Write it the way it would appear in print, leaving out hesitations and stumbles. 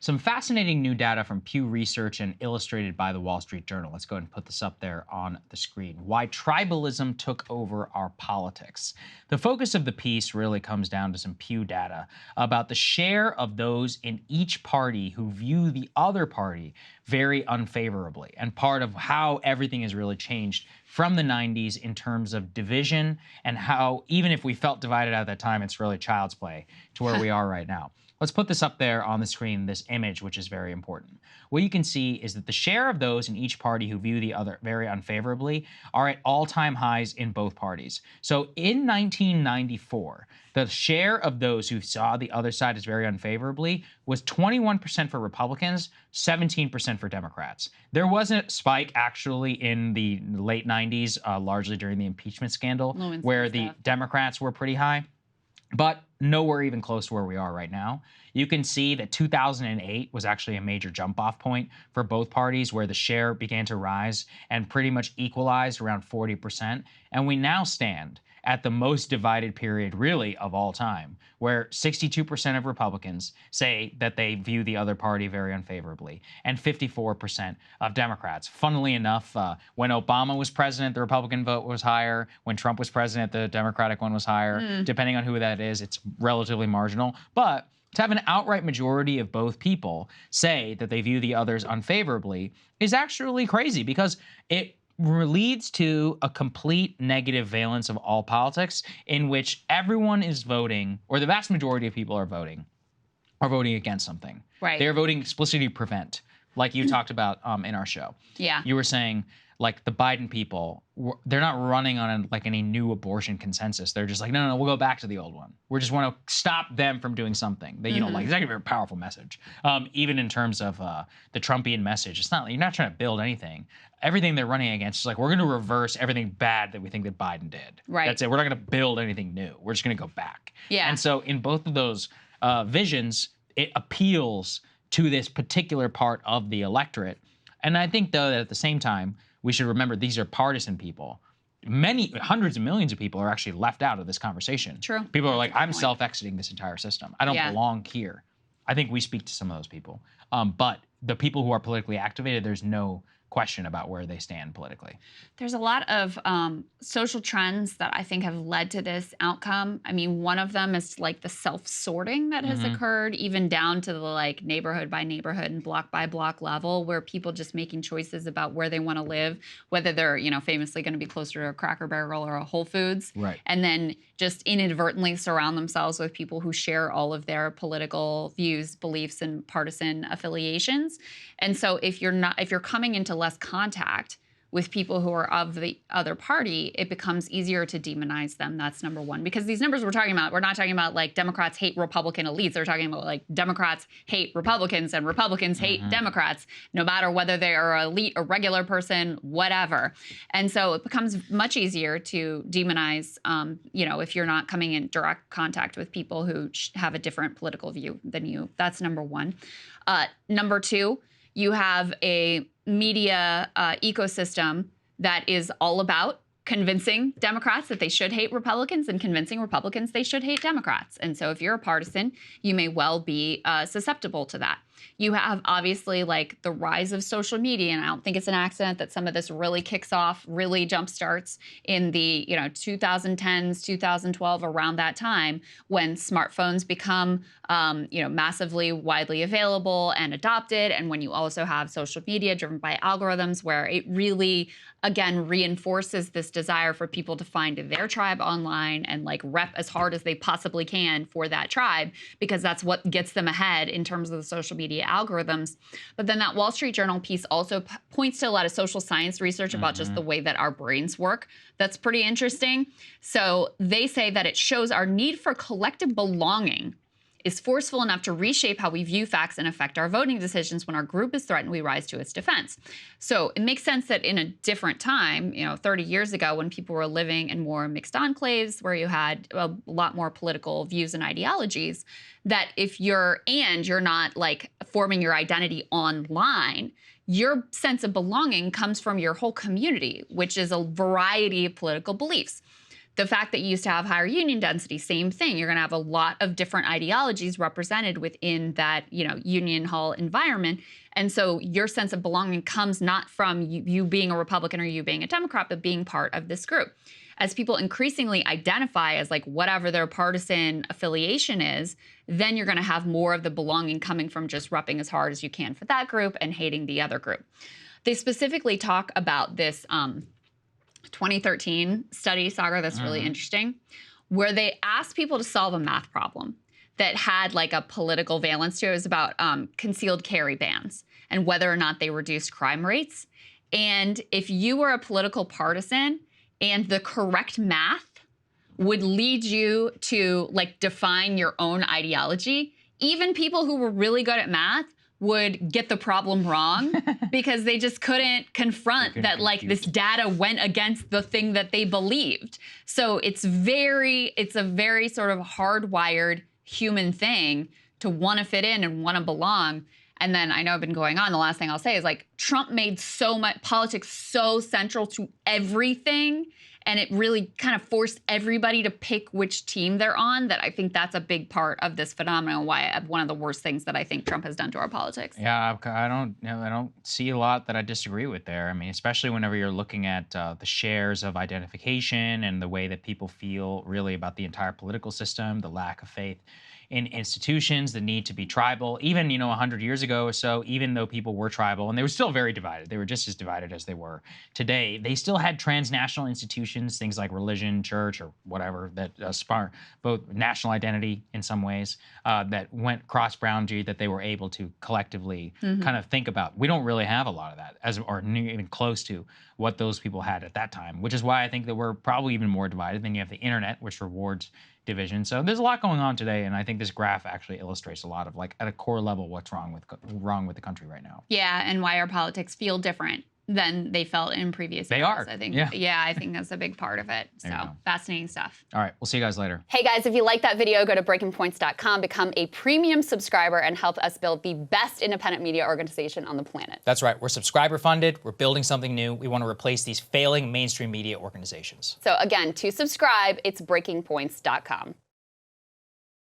Some fascinating new data from Pew Research and illustrated by the Wall Street Journal. Let's go ahead and put this up there on the screen. Why tribalism took over our politics. The focus of the piece really comes down to some Pew data about the share of those in each party who view the other party very unfavorably, and part of how everything has really changed from the 90s in terms of division, and how even if we felt divided at that time, it's really child's play to where we are right now. Let's put this up there on the screen, this image, which is very important. What you can see is that the share of those in each party who view the other very unfavorably are at all-time highs in both parties. So in 1994, the share of those who saw the other side as very unfavorably was 21% for Republicans, 17% for Democrats. There was a spike actually in the late 90s, largely during the impeachment scandal, where the Democrats were pretty high, but nowhere even close to where we are right now. You can see that 2008 was actually a major jump-off point for both parties, where the share began to rise and pretty much equalized around 40%. And we now stand at the most divided period really of all time, where 62% of Republicans say that they view the other party very unfavorably, and 54% of Democrats. Funnily enough, when Obama was president, the Republican vote was higher. When Trump was president, the Democratic one was higher. Depending on who that is, it's relatively marginal. But to have an outright majority of both people say that they view the others unfavorably is actually crazy, because it leads to a complete negative valence of all politics, in which everyone is voting, or the vast majority of people are voting against something. Right. They're voting explicitly to prevent, like you talked about in our show. Yeah. You were saying, like, the Biden people, they're not running on like any new abortion consensus. They're just like, no, we'll go back to the old one. We just want to stop them from doing something that you don't like. It's actually a very powerful message. Even in terms of the Trumpian message, it's not, you're not trying to build anything. Everything they're running against is like, we're going to reverse everything bad that we think that Biden did. Right. That's it. We're not going to build anything new. We're just going to go back. Yeah. And so in both of those visions, it appeals to this particular part of the electorate. And I think, though, that at the same time, we should remember these are partisan people. Many, hundreds of millions of people are actually left out of this conversation. True. People are like, I'm self-exiting this entire system. I don't belong here. I think we speak to some of those people. But the people who are politically activated, there's no question about where they stand politically. There's a lot of social trends that I think have led to this outcome. I mean, one of them is like the self-sorting that has occurred, even down to the like neighborhood by neighborhood and block by block level, where people just making choices about where they want to live, whether they're, you know, famously going to be closer to a Cracker Barrel or a Whole Foods. Right. And then just inadvertently surround themselves with people who share all of their political views, beliefs, and partisan affiliations. And so if you're coming into less contact with people who are of the other party, it becomes easier to demonize them. That's number one. Because these numbers we're talking about, we're not talking about like Democrats hate Republican elites. They're talking about like Democrats hate Republicans and Republicans hate Democrats, no matter whether they are elite, a regular person, whatever. And so it becomes much easier to demonize, you know, if you're not coming in direct contact with people who have a different political view than you. That's number one. Number two, you have a media ecosystem that is all about convincing Democrats that they should hate Republicans and convincing Republicans they should hate Democrats. And so if you're a partisan, you may well be susceptible to that. You have obviously like the rise of social media, and I don't think it's an accident that some of this really kicks off, really jumpstarts in the 2010s, 2012, around that time when smartphones become massively widely available and adopted, and when you also have social media driven by algorithms where it really again reinforces this desire for people to find their tribe online and like rep as hard as they possibly can for that tribe, because that's what gets them ahead in terms of the social media algorithms. But then that Wall Street Journal piece also points to a lot of social science research about just the way that our brains work. That's pretty interesting. So they say that it shows our need for collective belonging is forceful enough to reshape how we view facts and affect our voting decisions. When our group is threatened, we rise to its defense. So it makes sense that in a different time, 30 years ago, when people were living in more mixed enclaves where you had a lot more political views and ideologies, that if you're not like forming your identity online, your sense of belonging comes from your whole community, which is a variety of political beliefs. The fact that you used to have higher union density, same thing. You're going to have a lot of different ideologies represented within that, union hall environment. And so your sense of belonging comes not from you being a Republican or you being a Democrat, but being part of this group. As people increasingly identify as like whatever their partisan affiliation is, then you're going to have more of the belonging coming from just repping as hard as you can for that group and hating the other group. They specifically talk about this 2013 study, Saagar, that's really interesting, where they asked people to solve a math problem that had like a political valence to it. It was about concealed carry bans and whether or not they reduced crime rates. And if you were a political partisan and the correct math would lead you to like define your own ideology, even people who were really good at math would get the problem wrong because they just couldn't confront that like this data went against the thing that they believed. So it's a very sort of hardwired human thing to want to fit in and want to belong. And then I know I've been going on. The last thing I'll say is like Trump made so much politics so central to everything. And it really kind of forced everybody to pick which team they're on, that I think that's a big part of this phenomenon, one of the worst things that I think Trump has done to our politics. Yeah, I don't see a lot that I disagree with there. I mean, especially whenever you're looking at the shares of identification and the way that people feel really about the entire political system, the lack of faith in institutions, the need to be tribal. Even, 100 years ago or so, even though people were tribal, and they were still very divided, they were just as divided as they were today, they still had transnational institutions, things like religion, church, or whatever, that spar both national identity in some ways, that went cross-boundary, that they were able to collectively kind of think about. We don't really have a lot of that, or even close to what those people had at that time, which is why I think that we're probably even more divided. Then you have the internet, which rewards division. So there's a lot going on today, and I think this graph actually illustrates a lot of, like, at a core level, what's wrong with the country right now. Yeah, and why our politics feel different than they felt in previous years. They are. I think. Yeah, I think that's a big part of it. So fascinating stuff. All right, we'll see you guys later. Hey guys, if you like that video, go to breakingpoints.com, become a premium subscriber, and help us build the best independent media organization on the planet. That's right. We're subscriber funded. We're building something new. We want to replace these failing mainstream media organizations. So again, to subscribe, it's breakingpoints.com.